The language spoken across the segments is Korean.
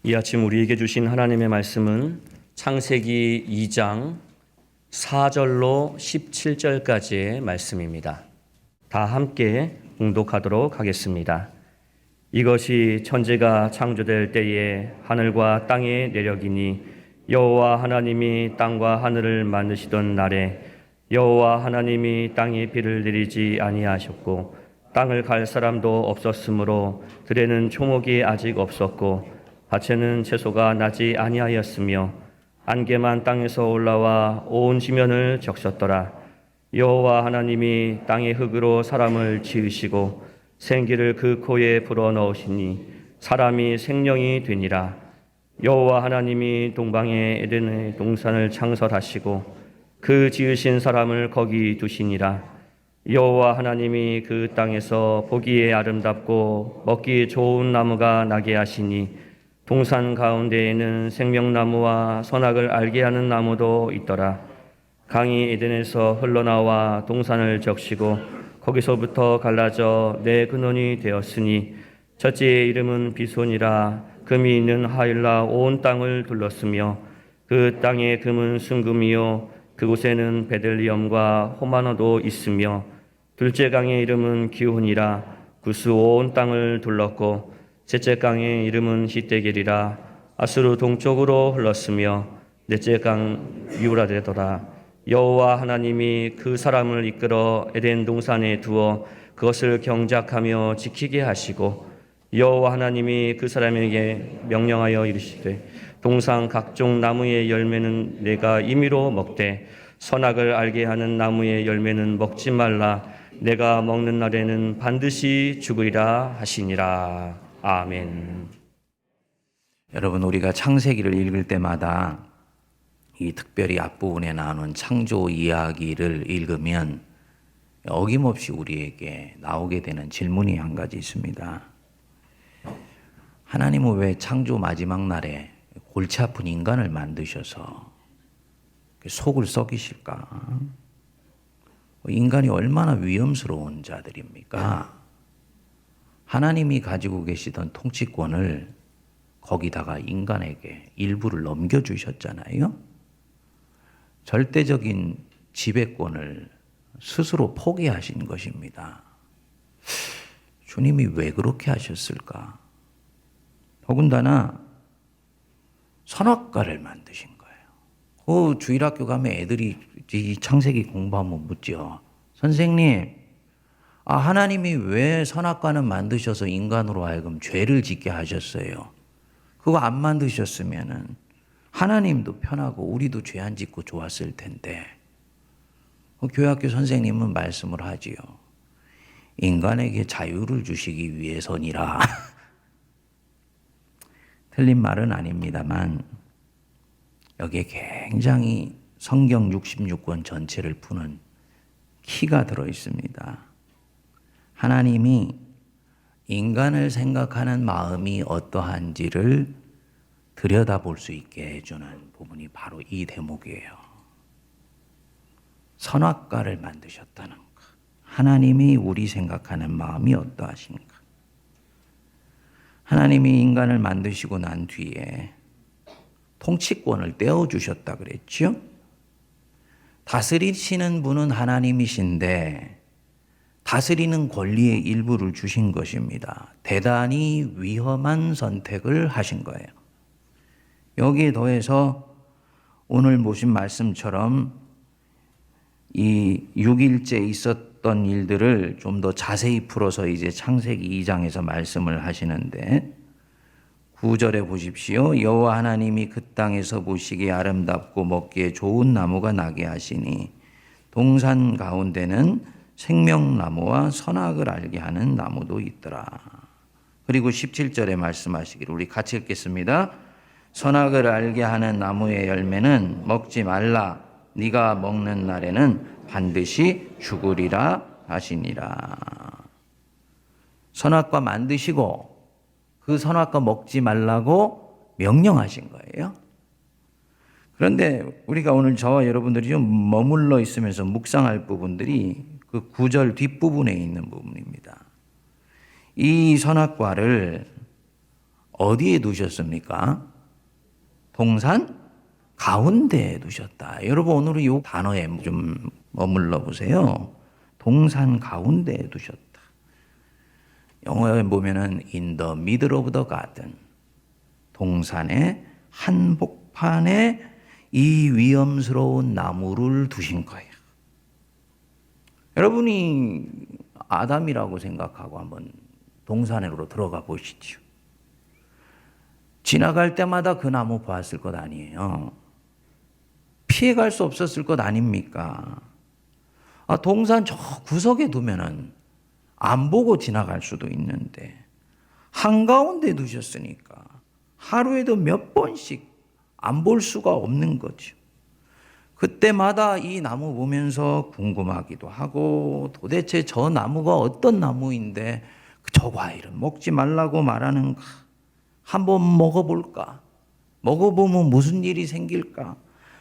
이 아침 우리에게 주신 하나님의 말씀은 창세기 2장 4절로 17절까지의 말씀입니다. 다 함께 봉독하도록 하겠습니다. 이것이 천지가 창조될 때에 하늘과 땅의 내력이니 여호와 하나님이 땅과 하늘을 만드시던 날에 여호와 하나님이 땅에 비를 내리지 아니하셨고 땅을 갈 사람도 없었으므로 들에는 초목이 아직 없었고 밭에는 채소가 나지 아니하였으며 안개만 땅에서 올라와 온 지면을 적셨더라. 여호와 하나님이 땅의 흙으로 사람을 지으시고 생기를 그 코에 불어넣으시니 사람이 생명이 되니라. 여호와 하나님이 동방의 에덴의 동산을 창설하시고 그 지으신 사람을 거기 두시니라. 여호와 하나님이 그 땅에서 보기에 아름답고 먹기 좋은 나무가 나게 하시니 동산 가운데에는 생명나무와 선악을 알게 하는 나무도 있더라. 강이 에덴에서 흘러나와 동산을 적시고 거기서부터 갈라져 네 근원이 되었으니 첫째의 이름은 비손이라. 금이 있는 하일라 온 땅을 둘렀으며 그 땅의 금은 순금이요 그곳에는 베들리엄과 호마노도 있으며 둘째 강의 이름은 기훈이라. 구스 온 땅을 둘렀고 셋째 강의 이름은 히데겔이라. 아수르 동쪽으로 흘렀으며 넷째 강 유라데더라. 여호와 하나님이 그 사람을 이끌어 에덴 동산에 두어 그것을 경작하며 지키게 하시고 여호와 하나님이 그 사람에게 명령하여 이르시되 동산 각종 나무의 열매는 내가 임의로 먹되 선악을 알게 하는 나무의 열매는 먹지 말라. 내가 먹는 날에는 반드시 죽으리라 하시니라. 아멘. 여러분, 우리가 창세기를 읽을 때마다 이 특별히 앞부분에 나오는 창조 이야기를 읽으면 어김없이 우리에게 나오게 되는 질문이 한 가지 있습니다. 하나님은 왜 창조 마지막 날에 골치 아픈 인간을 만드셔서 속을 썩이실까? 인간이 얼마나 위험스러운 자들입니까? 하나님이 가지고 계시던 통치권을 거기다가 인간에게 일부를 넘겨주셨잖아요. 절대적인 지배권을 스스로 포기하신 것입니다. 주님이 왜 그렇게 하셨을까? 더군다나 선악과를 만드신 거예요. 주일학교 가면 애들이 이 창세기 공부하면 묻죠. 선생님, 하나님이 왜 선악과는 만드셔서 인간으로 하여금 죄를 짓게 하셨어요? 그거 안 만드셨으면은 하나님도 편하고 우리도 죄 안 짓고 좋았을 텐데. 교회학교 선생님은 말씀을 하지요. 인간에게 자유를 주시기 위해서니라. 틀린 말은 아닙니다만 여기에 굉장히 성경 66권 전체를 푸는 키가 들어 있습니다. 하나님이 인간을 생각하는 마음이 어떠한지를 들여다볼 수 있게 해주는 부분이 바로 이 대목이에요. 선악과를 만드셨다는 것. 하나님이 우리 생각하는 마음이 어떠하신가. 하나님이 인간을 만드시고 난 뒤에 통치권을 떼어주셨다 그랬죠? 다스리시는 분은 하나님이신데 다스리는 권리의 일부를 주신 것입니다. 대단히 위험한 선택을 하신 거예요. 여기에 더해서 오늘 보신 말씀처럼 이 6일째 있었던 일들을 좀 더 자세히 풀어서 이제 창세기 2장에서 말씀을 하시는데 9절에 보십시오. 여호와 하나님이 그 땅에서 보시기에 아름답고 먹기에 좋은 나무가 나게 하시니 동산 가운데는 생명나무와 선악을 알게 하는 나무도 있더라. 그리고 17절에 말씀하시기를 우리 같이 읽겠습니다. 선악을 알게 하는 나무의 열매는 먹지 말라. 네가 먹는 날에는 반드시 죽으리라 하시니라. 선악과 만드시고 그 선악과 먹지 말라고 명령하신 거예요. 그런데 우리가 오늘 저와 여러분들이 좀 머물러 있으면서 묵상할 부분들이 그 9절 뒷부분에 있는 부분입니다. 이 선악과를 어디에 두셨습니까? 동산 가운데에 두셨다. 여러분 오늘은 이 단어에 좀 머물러 보세요. 동산 가운데에 두셨다. 영어에 보면은 in the middle of the garden. 동산의 한복판에 이 위험스러운 나무를 두신 거예요. 여러분이 아담이라고 생각하고 한번 동산으로 들어가 보시죠. 지나갈 때마다 그 나무 보았을 것 아니에요. 피해갈 수 없었을 것 아닙니까? 동산 저 구석에 두면은 안 보고 지나갈 수도 있는데 한가운데 두셨으니까 하루에도 몇 번씩 안 볼 수가 없는 거죠. 그때마다 이 나무 보면서 궁금하기도 하고 도대체 저 나무가 어떤 나무인데 저 과일은 먹지 말라고 말하는가? 한번 먹어볼까? 먹어보면 무슨 일이 생길까?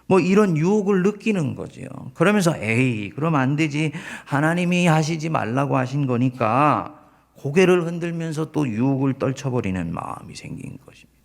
뭐 이런 유혹을 느끼는 거죠. 그러면서 에이 그럼 안 되지. 하나님이 하시지 말라고 하신 거니까 고개를 흔들면서 또 유혹을 떨쳐버리는 마음이 생긴 것입니다.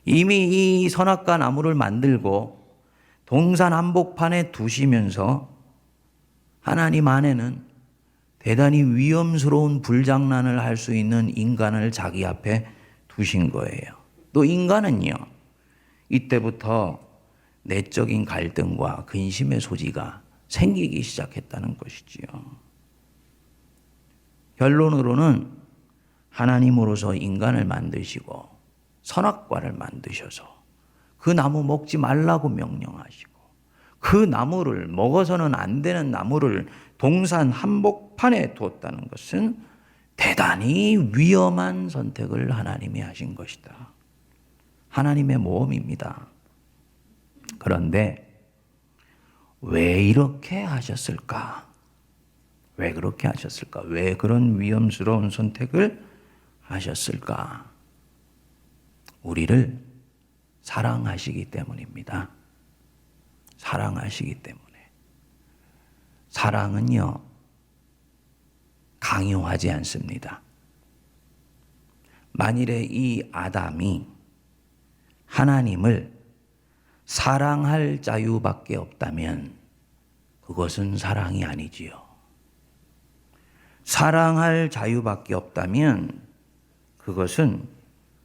이미 이 선악과 나무를 만들고 동산 한복판에 두시면서 하나님 안에는 대단히 위험스러운 불장난을 할 수 있는 인간을 자기 앞에 두신 거예요. 또 인간은요, 이때부터 내적인 갈등과 근심의 소지가 생기기 시작했다는 것이지요. 결론으로는 하나님으로서 인간을 만드시고 선악과를 만드셔서 그 나무 먹지 말라고 명령하시고 그 나무를 먹어서는 안 되는 나무를 동산 한복판에 두었다는 것은 대단히 위험한 선택을 하나님이 하신 것이다. 하나님의 모험입니다. 그런데 왜 이렇게 하셨을까? 왜 그렇게 하셨을까? 왜 그런 위험스러운 선택을 하셨을까? 우리를 사랑하시기 때문입니다. 사랑하시기 때문에. 사랑은요, 강요하지 않습니다. 만일에 이 아담이 하나님을 사랑할 자유밖에 없다면 그것은 사랑이 아니지요. 사랑할 자유밖에 없다면 그것은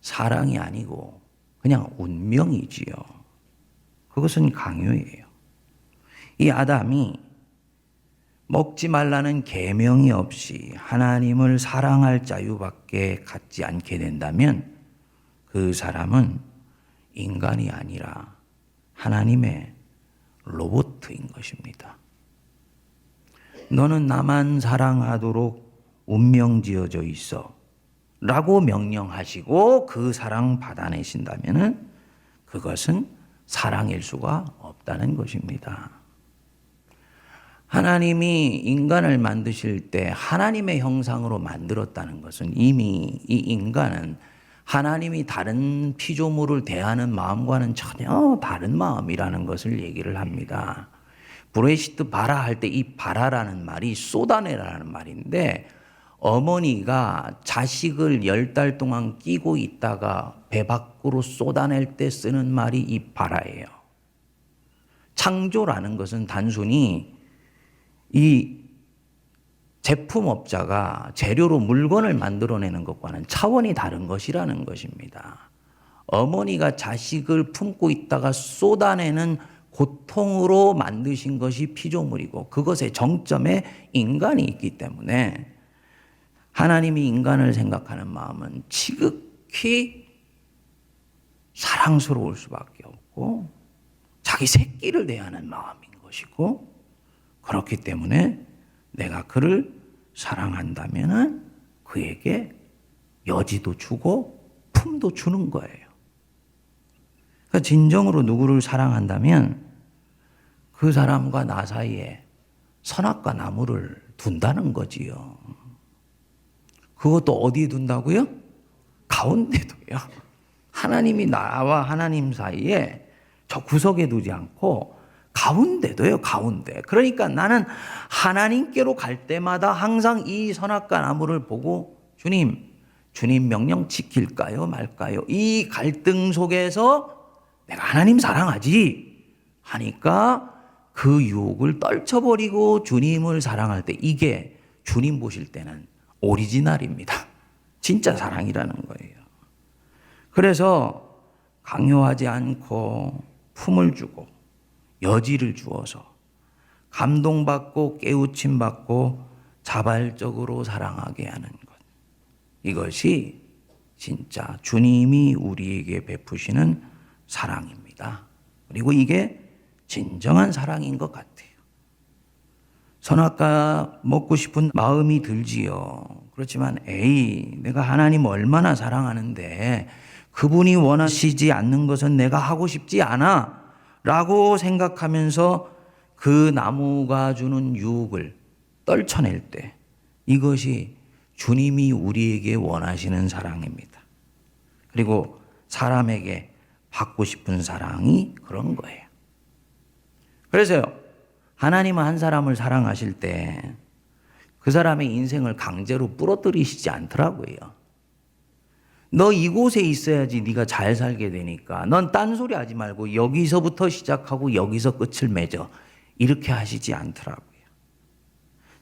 사랑이 아니고 그냥 운명이지요. 그것은 강요예요. 이 아담이 먹지 말라는 계명이 없이 하나님을 사랑할 자유밖에 갖지 않게 된다면 그 사람은 인간이 아니라 하나님의 로봇인 것입니다. 너는 나만 사랑하도록 운명 지어져 있어 라고 명령하시고 그 사랑 받아내신다면 그것은 사랑일 수가 없다는 것입니다. 하나님이 인간을 만드실 때 하나님의 형상으로 만들었다는 것은 이미 이 인간은 하나님이 다른 피조물을 대하는 마음과는 전혀 다른 마음이라는 것을 얘기를 합니다. 브레시트 바라 할 때 이 바라라는 말이 쏟아내라는 말인데 어머니가 자식을 10달 동안 끼고 있다가 배 밖으로 쏟아낼 때 쓰는 말이 이 바라예요. 창조라는 것은 단순히 이 제품업자가 재료로 물건을 만들어내는 것과는 차원이 다른 것이라는 것입니다. 어머니가 자식을 품고 있다가 쏟아내는 고통으로 만드신 것이 피조물이고 그것의 정점에 인간이 있기 때문에 하나님이 인간을 생각하는 마음은 지극히 사랑스러울 수밖에 없고 자기 새끼를 대하는 마음인 것이고 그렇기 때문에 내가 그를 사랑한다면 그에게 여지도 주고 품도 주는 거예요. 그러니까 진정으로 누구를 사랑한다면 그 사람과 나 사이에 선악과 나무를 둔다는 거지요. 그것도 어디에 둔다고요? 가운데도요. 하나님이 나와 하나님 사이에 저 구석에 두지 않고 가운데도요, 가운데. 그러니까 나는 하나님께로 갈 때마다 항상 이 선악과 나무를 보고 주님, 주님 명령 지킬까요 말까요? 이 갈등 속에서 내가 하나님 사랑하지 하니까 그 유혹을 떨쳐버리고 주님을 사랑할 때, 이게 주님 보실 때는 오리지널입니다. 진짜 사랑이라는 거예요. 그래서 강요하지 않고 품을 주고 여지를 주어서 감동받고 깨우침받고 자발적으로 사랑하게 하는 것, 이것이 진짜 주님이 우리에게 베푸시는 사랑입니다. 그리고 이게 진정한 사랑인 것 같아요. 선악과 먹고 싶은 마음이 들지요. 그렇지만 내가 하나님 얼마나 사랑하는데 그분이 원하시지 않는 것은 내가 하고 싶지 않아 라고 생각하면서 그 나무가 주는 유혹을 떨쳐낼 때, 이것이 주님이 우리에게 원하시는 사랑입니다. 그리고 사람에게 받고 싶은 사랑이 그런 거예요. 그래서요, 하나님은 한 사람을 사랑하실 때 그 사람의 인생을 강제로 부러뜨리시지 않더라고요. 너 이곳에 있어야지 네가 잘 살게 되니까 넌 딴소리 하지 말고 여기서부터 시작하고 여기서 끝을 맺어, 이렇게 하시지 않더라고요.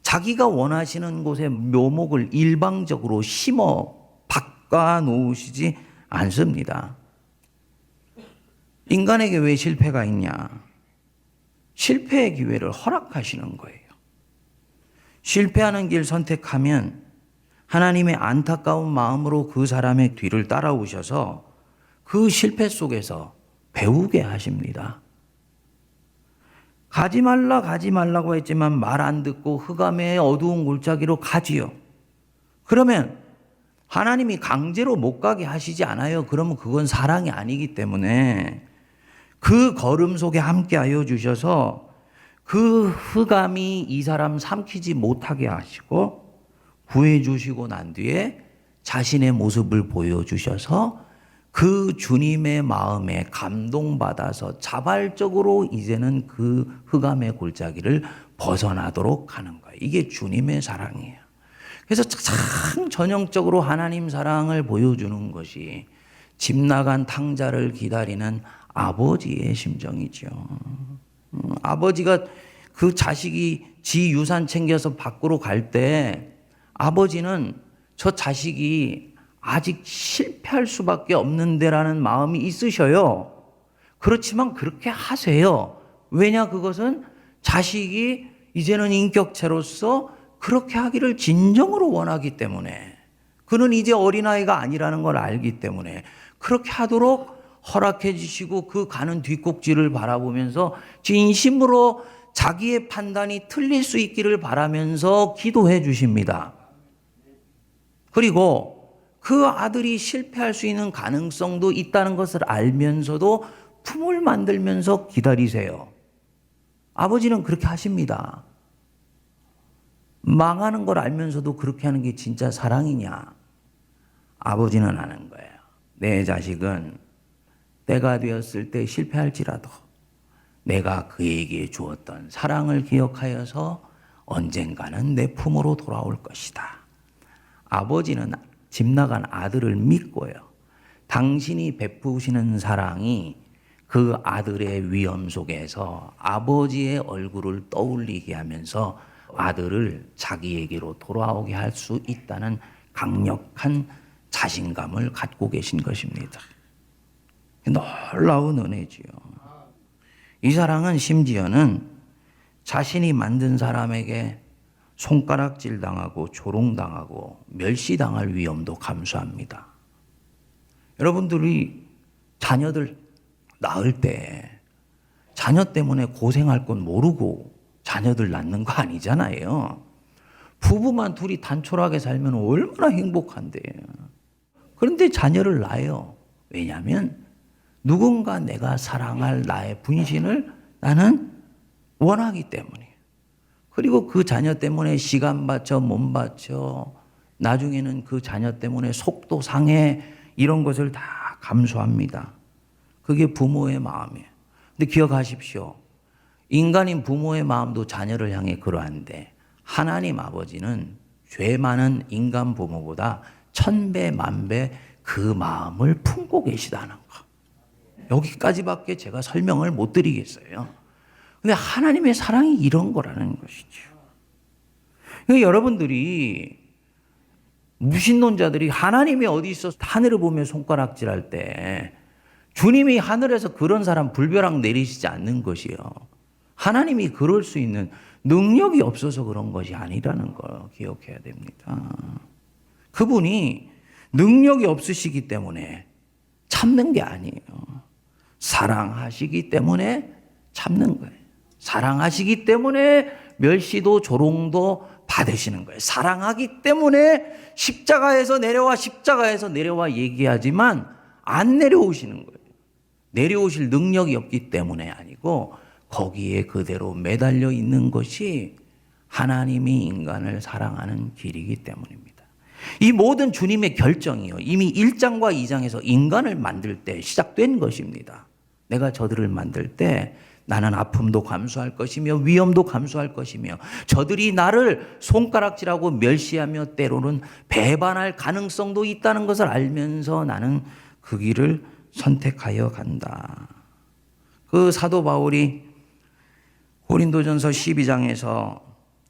자기가 원하시는 곳에 묘목을 일방적으로 심어 바꿔 놓으시지 않습니다. 인간에게 왜 실패가 있냐? 실패의 기회를 허락하시는 거예요. 실패하는 길 선택하면 하나님의 안타까운 마음으로 그 사람의 뒤를 따라오셔서 그 실패 속에서 배우게 하십니다. 가지 말라고 했지만 말 안 듣고 흑암의 어두운 골짜기로 가지요. 그러면 하나님이 강제로 못 가게 하시지 않아요. 그러면 그건 사랑이 아니기 때문에 그 걸음 속에 함께하여 주셔서 그 흑암이 이 사람 삼키지 못하게 하시고 구해 주시고 난 뒤에 자신의 모습을 보여주셔서 그 주님의 마음에 감동받아서 자발적으로 이제는 그 흑암의 골짜기를 벗어나도록 하는 거예요. 이게 주님의 사랑이에요. 그래서 참 전형적으로 하나님 사랑을 보여주는 것이 집 나간 탕자를 기다리는 아버지의 심정이죠. 아버지가 그 자식이 지 유산 챙겨서 밖으로 갈 때 아버지는 저 자식이 아직 실패할 수밖에 없는데라는 마음이 있으셔요. 그렇지만 그렇게 하세요. 왜냐, 그것은 자식이 이제는 인격체로서 그렇게 하기를 진정으로 원하기 때문에, 그는 이제 어린아이가 아니라는 걸 알기 때문에 그렇게 하도록 허락해 주시고 그 가는 뒷꼭지를 바라보면서 진심으로 자기의 판단이 틀릴 수 있기를 바라면서 기도해 주십니다. 그리고 그 아들이 실패할 수 있는 가능성도 있다는 것을 알면서도 품을 만들면서 기다리세요. 아버지는 그렇게 하십니다. 망하는 걸 알면서도 그렇게 하는 게 진짜 사랑이냐? 아버지는 아는 거예요. 내 자식은 때가 되었을 때 실패할지라도 내가 그에게 주었던 사랑을 기억하여서 언젠가는 내 품으로 돌아올 것이다. 아버지는 집 나간 아들을 믿고요. 당신이 베푸시는 사랑이 그 아들의 위험 속에서 아버지의 얼굴을 떠올리게 하면서 아들을 자기에게로 돌아오게 할 수 있다는 강력한 자신감을 갖고 계신 것입니다. 놀라운 은혜지요. 이 사랑은 심지어는 자신이 만든 사람에게 손가락질 당하고 조롱당하고 멸시당할 위험도 감수합니다. 여러분들이 자녀들 낳을 때 자녀 때문에 고생할 건 모르고 자녀들 낳는 거 아니잖아요. 부부만 둘이 단촐하게 살면 얼마나 행복한데요. 그런데 자녀를 낳아요. 왜냐하면 누군가 내가 사랑할 나의 분신을 나는 원하기 때문이에요. 그리고 그 자녀 때문에 시간 바쳐 몸 바쳐 나중에는 그 자녀 때문에 속도 상해 이런 것을 다 감수합니다. 그게 부모의 마음이에요. 근데 기억하십시오. 인간인 부모의 마음도 자녀를 향해 그러한데 하나님 아버지는 죄 많은 인간 부모보다 천배 만배 그 마음을 품고 계시다는 거. 여기까지밖에 제가 설명을 못 드리겠어요. 근데 하나님의 사랑이 이런 거라는 것이죠. 그러니까 여러분들이 무신론자들이 하나님이 어디 있어 하늘을 보며 손가락질할 때 주님이 하늘에서 그런 사람 불벼락 내리시지 않는 것이요. 하나님이 그럴 수 있는 능력이 없어서 그런 것이 아니라는 걸 기억해야 됩니다. 그분이 능력이 없으시기 때문에 참는 게 아니에요. 사랑하시기 때문에 참는 거예요. 사랑하시기 때문에 멸시도 조롱도 받으시는 거예요. 사랑하기 때문에 십자가에서 내려와 얘기하지만 안 내려오시는 거예요. 내려오실 능력이 없기 때문에 아니고 거기에 그대로 매달려 있는 것이 하나님이 인간을 사랑하는 길이기 때문입니다. 이 모든 주님의 결정이요. 이미 1장과 2장에서 인간을 만들 때 시작된 것입니다. 내가 저들을 만들 때 나는 아픔도 감수할 것이며 위험도 감수할 것이며 저들이 나를 손가락질하고 멸시하며 때로는 배반할 가능성도 있다는 것을 알면서 나는 그 길을 선택하여 간다. 그 사도 바울이 고린도전서 12장에서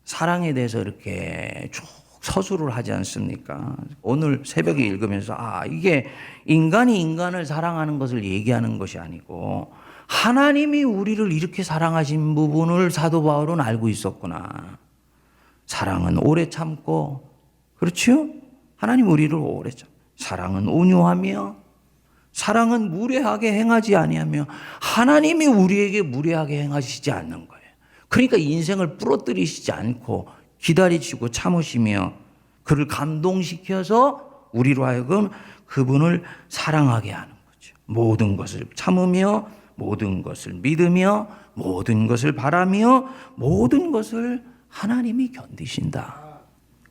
사랑에 대해서 이렇게 쭉 서술을 하지 않습니까? 오늘 새벽에 읽으면서 이게 인간이 인간을 사랑하는 것을 얘기하는 것이 아니고 하나님이 우리를 이렇게 사랑하신 부분을 사도 바울은 알고 있었구나. 사랑은 오래 참고, 그렇죠? 하나님 우리를 오래 참. 사랑은 온유하며, 사랑은 무례하게 행하지 아니하며 하나님이 우리에게 무례하게 행하시지 않는 거예요. 그러니까 인생을 부러뜨리시지 않고 기다리시고 참으시며 그를 감동시켜서 우리로 하여금 그분을 사랑하게 하는 거죠. 모든 것을 참으며 모든 것을 믿으며 모든 것을 바라며 모든 것을 하나님이 견디신다.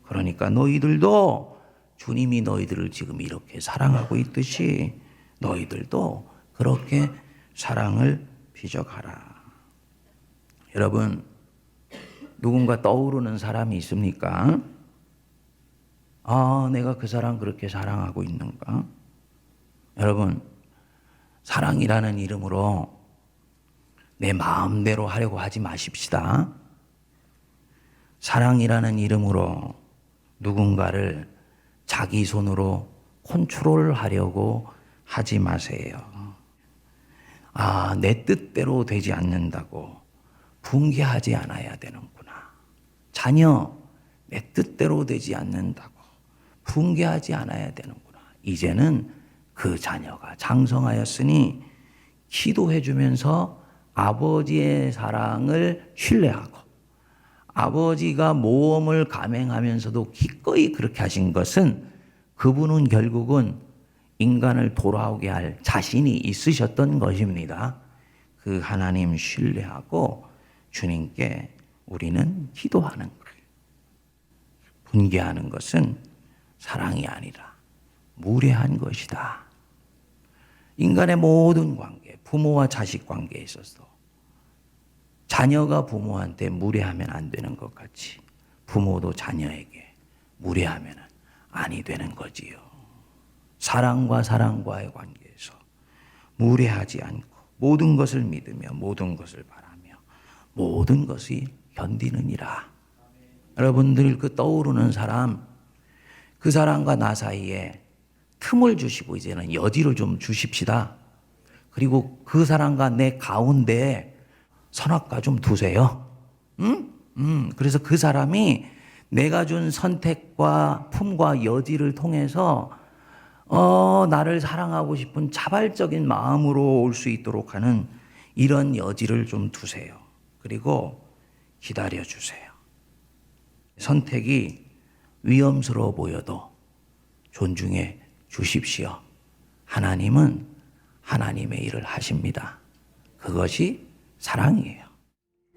그러니까 너희들도 주님이 너희들을 지금 이렇게 사랑하고 있듯이 너희들도 그렇게 사랑을 빚어가라. 여러분, 누군가 떠오르는 사람이 있습니까? 내가 그 사람 그렇게 사랑하고 있는가? 여러분, 사랑이라는 이름으로 내 마음대로 하려고 하지 마십시다. 사랑이라는 이름으로 누군가를 자기 손으로 컨트롤하려고 하지 마세요. 내 뜻대로 되지 않는다고 붕괴하지 않아야 되는구나. 자녀, 내 뜻대로 되지 않는다고 붕괴하지 않아야 되는구나. 이제는 그 자녀가 장성하였으니 기도해 주면서 아버지의 사랑을 신뢰하고 아버지가 모험을 감행하면서도 기꺼이 그렇게 하신 것은 그분은 결국은 인간을 돌아오게 할 자신이 있으셨던 것입니다. 그 하나님 신뢰하고 주님께 우리는 기도하는 거예요. 분개하는 것은 사랑이 아니라 무례한 것이다. 인간의 모든 관계, 부모와 자식 관계에 있어서 자녀가 부모한테 무례하면 안 되는 것 같이 부모도 자녀에게 무례하면 아니 되는 거지요. 사랑과 사랑과의 관계에서 무례하지 않고 모든 것을 믿으며 모든 것을 바라며 모든 것이 견디느니라. 여러분들 그 떠오르는 사람, 그 사람과 나 사이에 틈을 주시고 이제는 여지를 좀 주십시다. 그리고 그 사람과 내 가운데 선악과 좀 두세요. 그래서 그 사람이 내가 준 선택과 품과 여지를 통해서 나를 사랑하고 싶은 자발적인 마음으로 올 수 있도록 하는 이런 여지를 좀 두세요. 그리고 기다려 주세요. 선택이 위험스러워 보여도 존중해 주십시오. 하나님은 하나님의 일을 하십니다. 그것이 사랑이에요.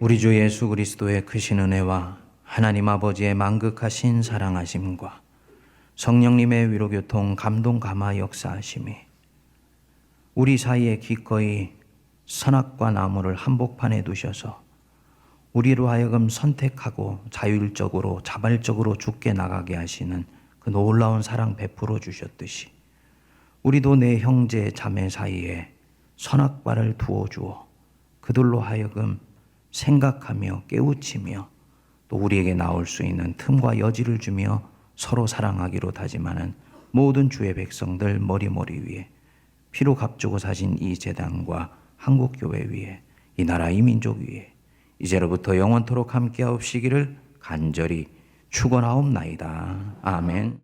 우리 주 예수 그리스도의 크신 은혜와 하나님 아버지의 만극하신 사랑하심과 성령님의 위로교통 감동 감화 역사하심이 우리 사이에 기꺼이 선악과 나무를 한복판에 두셔서 우리로 하여금 선택하고 자율적으로 자발적으로 죽게 나가게 하시는 그 그 놀라운 사랑 베풀어 주셨듯이 우리도 내 형제 자매 사이에 선악과를 두어 주어 그들로 하여금 생각하며 깨우치며 또 우리에게 나올 수 있는 틈과 여지를 주며 서로 사랑하기로 다짐하는 모든 주의 백성들 머리머리 위에 피로 값주고 사신 이 제단과 한국교회 위에 이 나라 이 민족 위에 이제로부터 영원토록 함께하옵시기를 간절히 축원하옵나이다. 아멘.